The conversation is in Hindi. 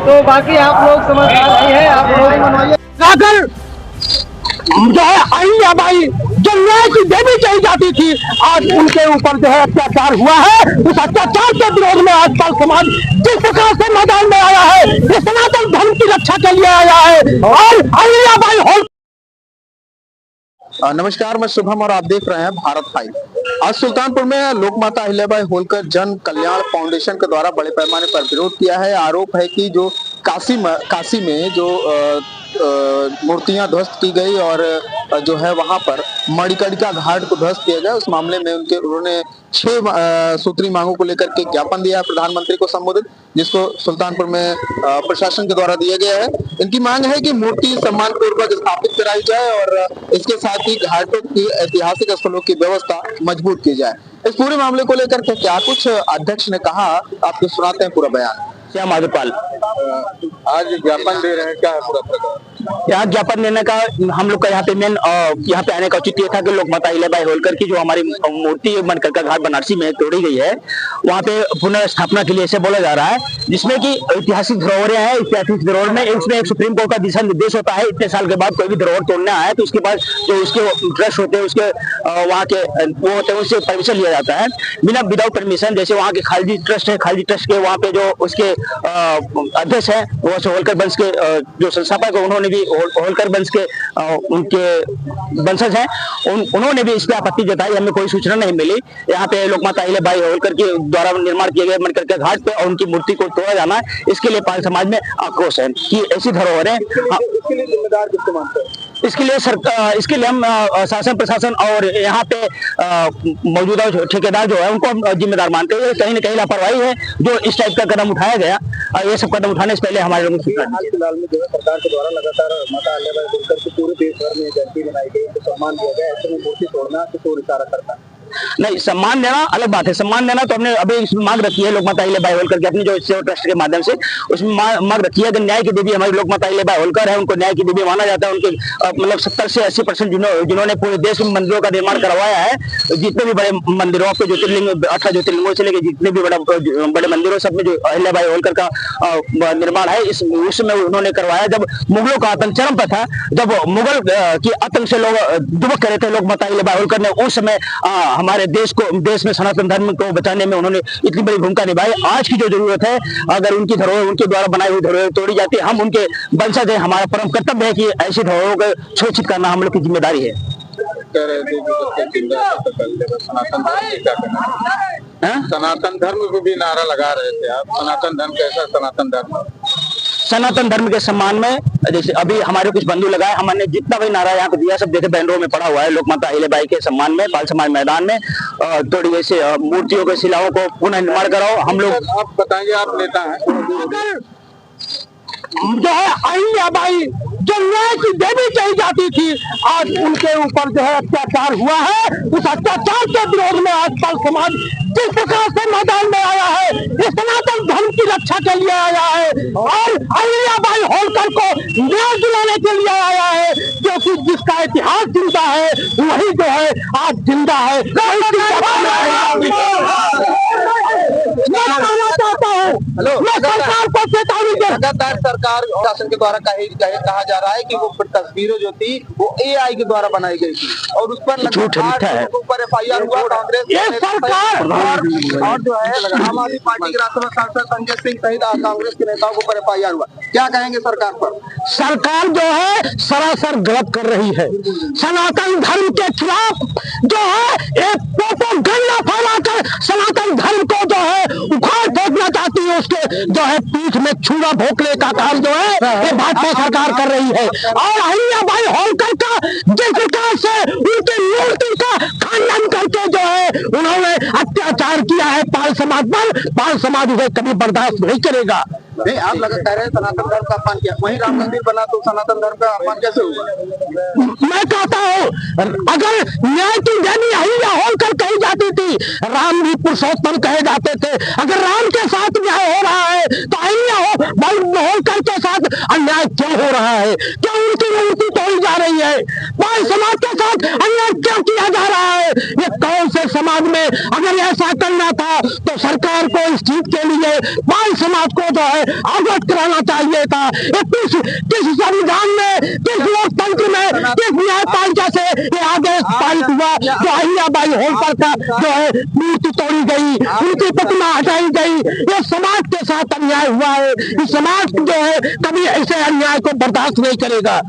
तो बाकी आप लोग समझदार नहीं है, आप लोग मनवाइए। अगर जो है अहिल्याबाई जो न्याय की देवी कही जाती थी, आज उनके ऊपर जो है अत्याचार हुआ है। उस अत्याचार के विरोध में आज पाल समाज जिस प्रकार से मैदान में आया है, ये सनातन धर्म की रक्षा के लिए आया है। और अहिल्याबाई होल नमस्कार, मैं शुभम और आप देख रहे हैं भारत फाइव। आज सुल्तानपुर में लोकमाता अहिल्याबाई होलकर जन कल्याण फाउंडेशन के द्वारा बड़े पैमाने पर विरोध किया है। आरोप है कि जो काशी में जो मूर्तियां ध्वस्त की गई और जो है वहां पर मणिकर्णिका घाट को ध्वस्त किया गया, उस मामले में उन्होंने 6 सूत्री मांगों को लेकर के ज्ञापन दिया प्रधानमंत्री को संबोधित, जिसको सुल्तानपुर में प्रशासन के द्वारा दिया गया है। इनकी मांग है कि मूर्ति सम्मान पूर्वक स्थापित कराई जाए और इसके साथ ही घाटों की ऐतिहासिक स्थलों की व्यवस्था मजबूत की जाए। इस पूरे मामले को लेकर के क्या कुछ अध्यक्ष ने कहा, आपको सुनाते हैं पूरा बयान। क्या माधोपाल आज ज्ञापन दे रहे हैं, क्या है पूरा प्रकार? यहाँ ज्ञापन देने का हम लोग का यहाँ पे मेन यहाँ पे आने का औचित्य था कि लोकमाता अहिल्याबाई होलकर की जो हमारी मूर्ति मणिकर्णिका घाट बनारसी में तोड़ी गई है, वहाँ पे पुनर्स्थापना के लिए ऐसे बोला जा रहा है, जिसमें कि ऐतिहासिक धरोहरें हैं। ऐतिहासिक धरोहर में उसमें एक सुप्रीम कोर्ट का दिशा निर्देश होता है, इतने साल के बाद कोई भी धरोहर तोड़ना है तो उसके बाद जो उसके ट्रस्ट होते हैं, उसके वहाँ के वो होते हैं, उससे परमिशन लिया जाता है बिना विदाउट परमिशन। जैसे वहाँ के खालजी ट्रस्ट है, खालजी ट्रस्ट के वहाँ पे जो उसके अध्यक्ष है वो होलकर वंश के जो संस्थापक है, उन्होंने भी होलकर वंश के उनके वंशज हैं, उन्होंने भी इस पे आपत्ति जताई। हमें कोई सूचना नहीं मिली। यहाँ पे लोकमाता अहिल्याबाई होलकर के द्वारा निर्माण किए गए मणिकर्णिका घाट पे और उनकी मूर्ति को तोड़ा जाना, इसके लिए पाल समाज में आक्रोश है कि ऐसी धरोहरें। इसके लिए हम शासन प्रशासन और यहाँ पे मौजूदा ठेकेदार जो है उनको हम जिम्मेदार मानते हैं। कहीं न कहीं लापरवाही है जो इस टाइप का कदम उठाया गया। ये सब कदम उठाने से पहले हमारे लोगों फिलहाल में जो है सरकार के द्वारा लगातार माता अहिल्याबाई होलकर को पूरे देश भर में जयंती बनाई गई, तो सम्मान दिया गया, ऐसे में मूर्ति तोड़ना तो इशारा करता है। नहीं, सम्मान देना अलग बात है। सम्मान देना तो हमने अभी इसमें मांग रखी है लोकमाता अहिल्याबाई होलकर की अपनी जो सेवा ट्रस्ट के माध्यम से, उसमें मांग रखी है कि न्याय की देवी हमारी लोकमाता अहिल्याबाई होलकर है, उनको न्याय की देवी माना जाता है। उनके मतलब 70 से 80% जिन्होंने पूरे देश में मंदिरों का निर्माण करवाया है, जितने भी बड़े मंदिरों के ज्योतिर्लिंग 18 ज्योतिर्लिंगों से लेकर जितने भी बड़े मंदिरों सब में जो अहिल्याबाई होलकर का निर्माण है, इस उसमें उन्होंने करवाया। जब मुगलों का आतंक चरम पर था, जब मुगल की आतंक से लोग दुबक कर रहे थे, लोकमाता अहिल्याबाई होलकर ने उस समय हमारे देश में सनातन धर्म को बचाने में उन्होंने इतनी बड़ी भूमिका निभाई। आज की जो जरूरत है, अगर उनकी धरोहर उनके द्वारा बनाई हुई धरोहर तोड़ी जाती है, हम उनके वंशज हैं, हमारा परम कर्तव्य है कि ऐसी धरोहरों को सुरक्षित करना हम लोग की जिम्मेदारी है। कह रहे थे सनातन धर्म को भी नारा लगा रहे थे आप, सनातन धर्म कैसा? सनातन धर्म के सम्मान में जैसे अभी हमारे कुछ बंधु लगाए, हमने जितना भी नारा यहाँ पे दिया सब देखे बैनरों में पड़ा हुआ है। लोकमाता अहिल्याबाई के सम्मान में पाल समाज मैदान में थोड़ी ऐसे मूर्तियों के शिलाओं को पुनः निर्माण कराओ। हम लोग आप बताएंगे, आप नेता हैं, जो है अहिल्याबाई जो न्याय की देवी कही जाती थी, आज उनके ऊपर जो है अत्याचार हुआ है। उस अत्याचार के विरोध में आज पाल समाज जिस प्रकार से मैदान में आया है, इस सनातन धर्म की रक्षा के लिए आया है और अहिल्याबाई होलकर को न्याय दिलाने के लिए आया है, क्योंकि जिसका इतिहास जिंदा है वही जो है आज जिंदा है। मैं सरकार को चेतावनी दे, लगातार सरकार शासन के द्वारा कहा जा रहा है कि वो तस्वीरें जो थी वो AI के द्वारा बनाई गई थी और उस पर ऊपर FIR हुआ। कांग्रेस सरकार और जो है आम आदमी पार्टी के राष्ट्रीय सांसद संजय सिंह सहित कांग्रेस के नेताओं के ऊपर FIR हुआ। क्या कहेंगे सरकार पर? सरकार जो है सरासर गलत कर रही है। सनातन धर्म के खिलाफ जो है एक प्रोपेगेंडा फैलाकर सनातन धर्म को जो है उखाड़ फेंकना चाहती है, उसके जो है पीठ में छुरा भोंकने का काम जो है ये भाजपा सरकार कर रही है। और अहिल्याबाई होलकर का जिस प्रकार से उनकी मूर्ति का खंडन करके जो है उन्होंने अत्याचार किया है पाल समाज पर, पाल समाज उसे कभी बर्दाश्त नहीं करेगा। नहीं, आप कह रहे हैं सनातन धर्म का अपमान किया, वहीं राम मंदिर बना तो सनातन धर्म का अपमान कैसे हुआ? मैं कहता हूँ अगर न्याय की देवी अहिल्या होलकर कही जाती थी, राम भी पुरुषोत्तम कहे जाते थे। अगर राम के साथ न्याय हो रहा है तो अहिल्या होलकर के साथ अन्याय क्यों हो रहा है? क्यों उनकी मूर्ति तोड़ी जा रही है? पाल समाज के साथ अन्याय क्यों किया जा रहा है? ये कौन से समाज में अगर ऐसा करना था तो सरकार को इस चीज के लिए बाल समाज को जो है अवगत कराना चाहिए था। किस संविधान में, किस लोकतंत्र में, किस न्यायपालिका से ये आदेश पारित हुआ जो अहिल्याबाई होलकर का जो है मूर्ति तोड़ी गई, उनकी प्रतिमा हटाई गई। ये समाज के साथ अन्याय हुआ है। इस समाज जो है कभी ऐसे अन्याय को बर्दाश्त नहीं करेगा।